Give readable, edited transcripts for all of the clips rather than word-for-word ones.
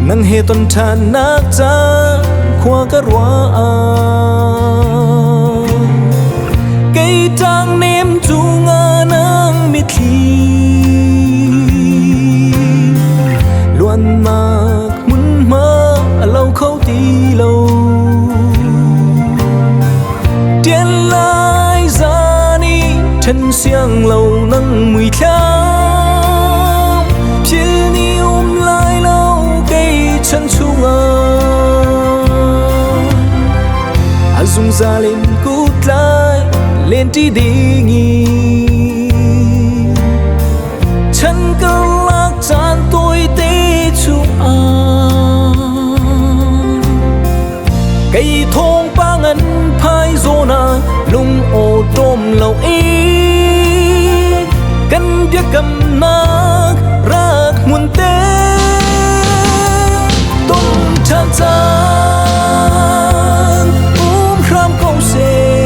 nang he ton than nak cha khoa ka rwa cây trang nêm chu nga nang mi thi luan mak mun ma lâu khâu ti lâu tiền lai ra ni chân xiang lâu nang mùi thang phiêu ni lại lâu cây chân chu nga azung ra lên cút lại lên đi đi nghi chân câu lạc chan tôi tê chu cây thong ba ngân phai zona lung ô tôm lâu ý cần biết cầm nát rác muôn tê tôm chan chan khram câu xe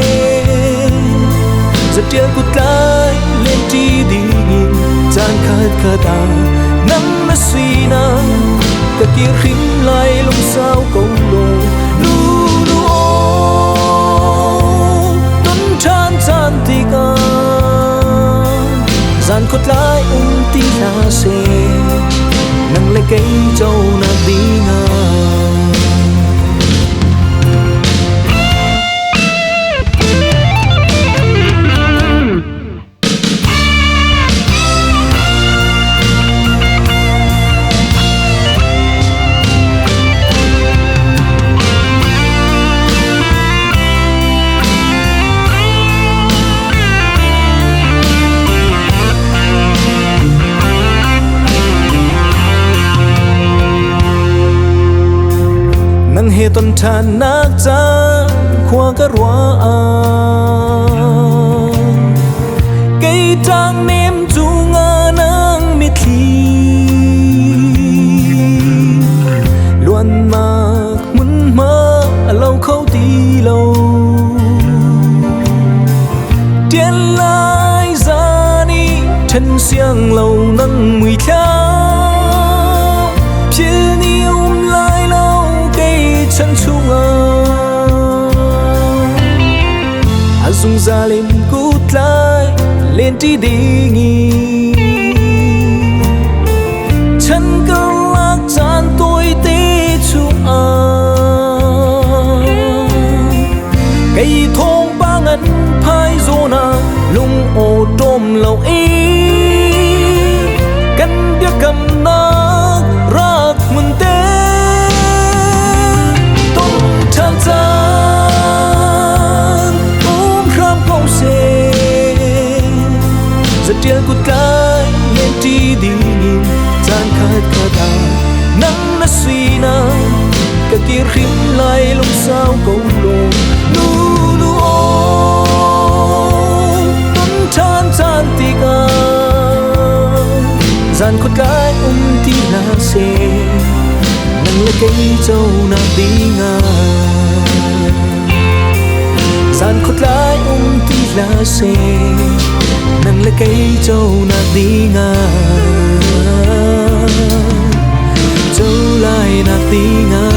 rất tiếc cút lại lên đi đi nhìn chan khát khát ta nắng nó suy na cả kia khím lại lông sao câu đồ lu lu ô tuấn chan chan tì ca gian cút lại tí na xe nắng lấy cây châu na đi nga nang he ton than nak cha khoa ka rwa cây trang nêm chu nga nang mi thi luan mak mun ma lâu khâu ti lâu tiền lai ra ni chân xiang lâu nang mùi thang phiêu ni lại lâu cây chân chu nga azung ra lên cút lại lên đi đi nghi chân câu lạc chan tôi tê chu cây thong ba ngân phai zona lung ô tôm lâu ý cần biết cầm nát rác muôn tê tôm chan chan khram câu xe rất tiếc cút cái lên đi đi nhìn chan khát khát ta nắng nó suy na cả kia khím lại lông sao câu đồ lu lu ô tuấn chan chan tì ca gian cút cái tí na xe nắng lấy cây châu na đi nga gian cút lại tí la xe nắng lấy cây châu na đi nga châu lại na đi nga